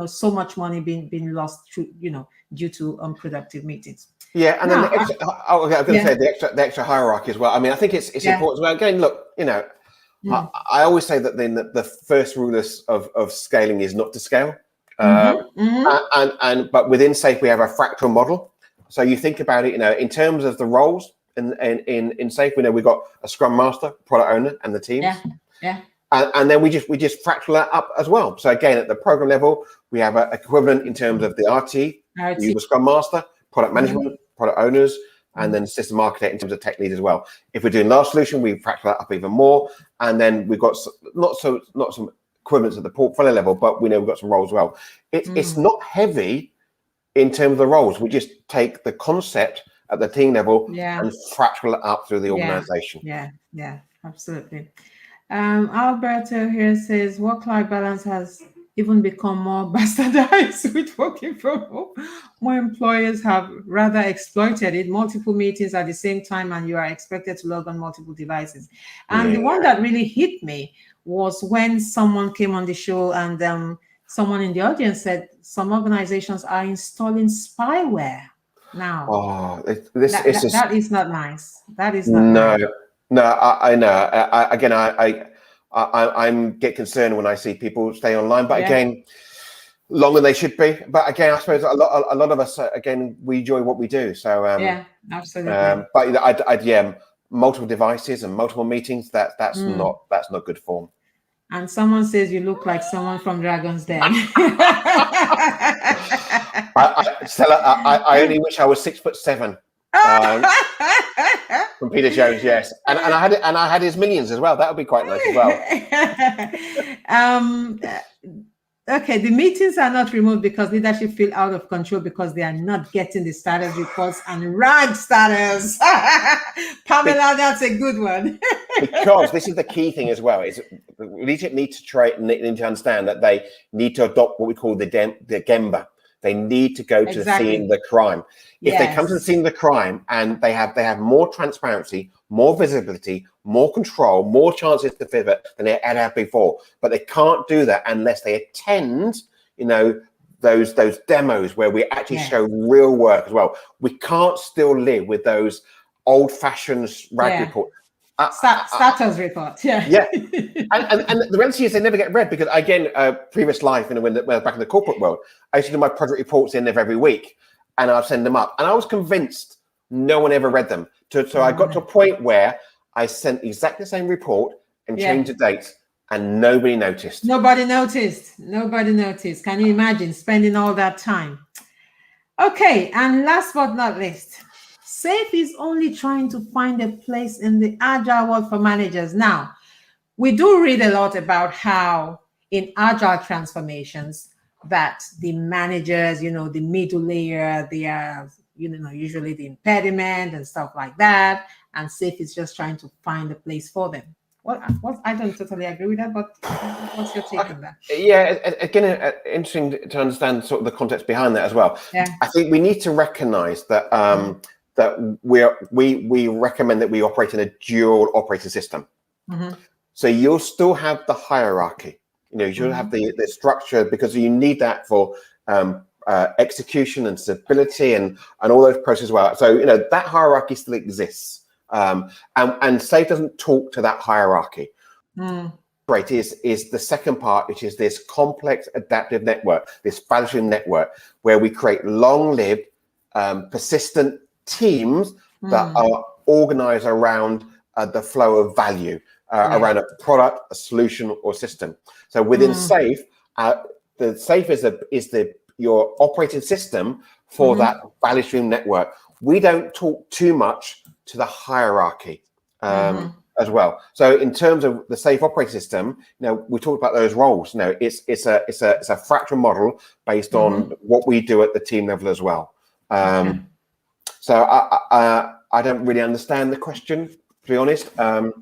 So much money being lost due to unproductive meetings.
Yeah, and then I was going to say the extra hierarchy as well. I mean, I think it's important as well. Again, look, I always say that the first rule of scaling is not to scale. But within SAFE we have a fractal model. So you think about it, in terms of the roles in SAFE, we've got a Scrum Master, product owner, and the teams. And then we just fractal that up as well. So again, at the program level, we have an equivalent in terms of the RT, the Scrum Master, product management, product owners, and then system architect in terms of tech lead as well. If we're doing large solution, we fractal that up even more. And then we've got not some equivalents at the portfolio level, but we know we've got some roles as well. It's not heavy in terms of the roles. We just take the concept at the team level and fractal it up through the organization.
Yeah, absolutely. Alberto here says work-life balance has even become more bastardized with working from home. More employers have rather exploited it. Multiple meetings at the same time, and you are expected to log on multiple devices. And the one that really hit me was when someone came on the show and someone in the audience said some organizations are installing spyware now. That is not nice. That is not nice.
No, I know. I'm get concerned when I see people stay online, but again, longer than they should be. But again, I suppose a lot of us, again, we enjoy what we do. So
absolutely.
But multiple devices and multiple meetings, that's not good form.
And someone says you look like someone from Dragon's Den.
I only wish I was 6'7". From Peter Jones, yes, and I had his minions as well. That would be quite nice as well.
Okay, the meetings are not removed because leadership feel out of control because they are not getting the status reports and RAG status. Pamela, that's a good one.
Because this is the key thing as well: is leadership need to understand that they need to adopt what we call the Gemba. They need to go to the scene of the crime. If they come to the scene of the crime and they have more transparency, more visibility, more control, more chances to pivot than they had before. But they can't do that unless they attend, those demos where we actually show real work as well. We can't still live with those old-fashioned RAG reports.
Status report, and
the reality is they never get read because, again, previous life, when I was back in the corporate world, I used to do my project reports in there every week, and I'd send them up, and I was convinced no one ever read them. So I got to a point where I sent exactly the same report and changed the dates, and nobody noticed.
Nobody noticed. Can you imagine spending all that time? Okay, and last but not least, SAFE is only trying to find a place in the Agile world for managers. Now, we do read a lot about how in Agile transformations that the managers, the middle layer, they are, usually the impediment and stuff like that. And SAFE is just trying to find a place for them. Well, I don't totally agree with that, but what's your take on that?
Yeah, again, interesting to understand sort of the context behind that as well.
Yeah.
I think we need to recognize that that we recommend that we operate in a dual operating system. So you'll still have the hierarchy. You'll have the structure because you need that for execution and stability and all those processes as well. So that hierarchy still exists. And SAFE doesn't talk to that hierarchy.
Mm.
Great is the second part, which is this complex adaptive network, this value network, where we create long-lived, persistent teams that are organized around the flow of value, around a product, a solution, or system. So within SAFE, the SAFE is your operating system for that value stream network. We don't talk too much to the hierarchy as well. So in terms of the SAFE operating system, we talked about those roles. It's a fractal model based on what we do at the team level as well. So I don't really understand the question, to be honest.
Well,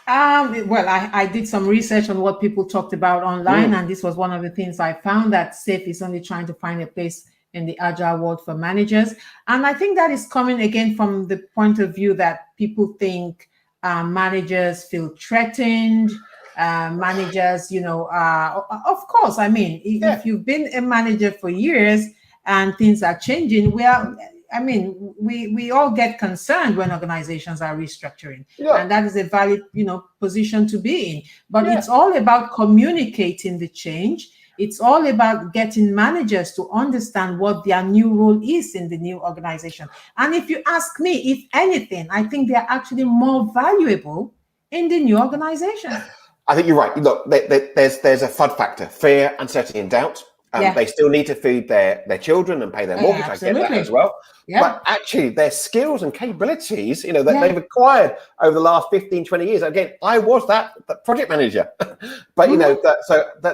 I did some research on what people talked about online, and this was one of the things I found, that SAFE is only trying to find a place in the Agile world for managers. And I think that is coming again from the point of view that people think managers feel threatened. Managers, of course, I mean, if you've been a manager for years and things are changing, we all get concerned when organizations are restructuring, and that is a valid, position to be in. But it's all about communicating the change. It's all about getting managers to understand what their new role is in the new organization. And if you ask me, if anything, I think they're actually more valuable in the new organization.
I think you're right. Look, there's a FUD factor: fear, uncertainty, and doubt. They still need to feed their children and pay their mortgage. I get that as well. But actually, their skills and capabilities, that they've acquired over the last 15, 20 years. Again, I was that project manager, but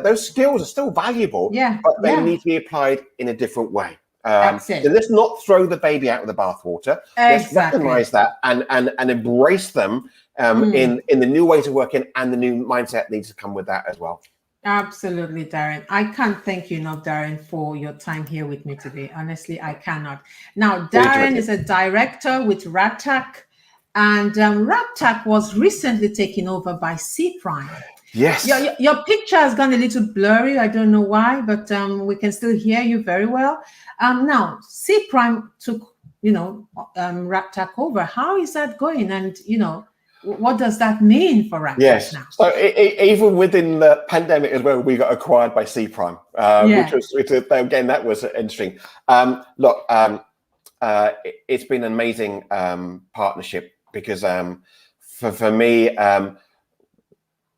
those skills are still valuable. But they need to be applied in a different way. So let's not throw the baby out with the bathwater. Let's recognize that and embrace them in the new ways of working, and the new mindset needs to come with that as well.
Absolutely, Darren. I can't thank you enough, Darren, for your time here with me today. Honestly, I cannot. Now, Darren is a director with Radtac, and Radtac was recently taken over by C Prime.
Yes.
Your picture has gone a little blurry. I don't know why, but we can still hear you very well. Now, C Prime took, Radtac over. How is that going? And, what does that mean for Radtac now?
So even within the pandemic as well, we got acquired by C Prime, which again, that was interesting. It's been an amazing partnership, because for me,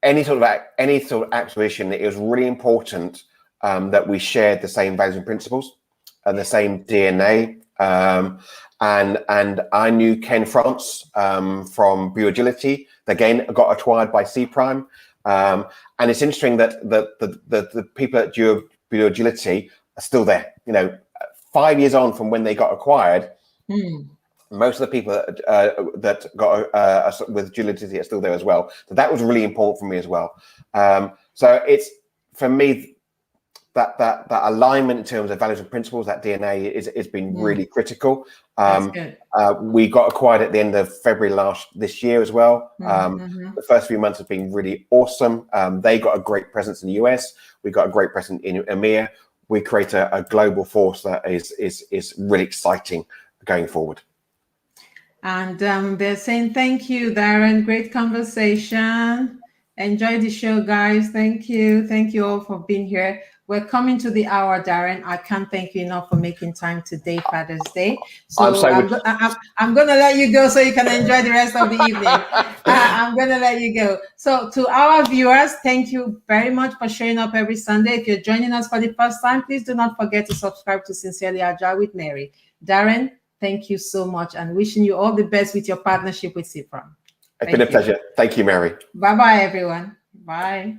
any sort of acquisition, it was really important that we shared the same values and principles and the same DNA. And I knew Ken France from BioAgility. Again, got acquired by C Prime. And it's interesting that the people at BioAgility are still there. 5 years on from when they got acquired, most of the people that got with Agility are still there as well. So that was really important for me as well. So it's, for me, that alignment in terms of values and principles, that DNA is been really critical. We got acquired at the end of February this year as well. The first few months have been really awesome. They got a great presence in the US. We got a great presence in EMEA. We create a global force that is really exciting going forward.
And they're saying thank you, Darren. Great conversation. Enjoy the show, guys. Thank you. Thank you all for being here. We're coming to the hour, Darren. I can't thank you enough for making time today, Father's Day. So I'm going to let you go so you can enjoy the rest of the evening. I'm going to let you go. So to our viewers, thank you very much for showing up every Sunday. If you're joining us for the first time, please do not forget to subscribe to Sincerely Agile with Mary. Darren, thank you so much, and wishing you all the best with your partnership with C Prime.
It's been a pleasure. Thank you, Mary.
Bye-bye, everyone. Bye.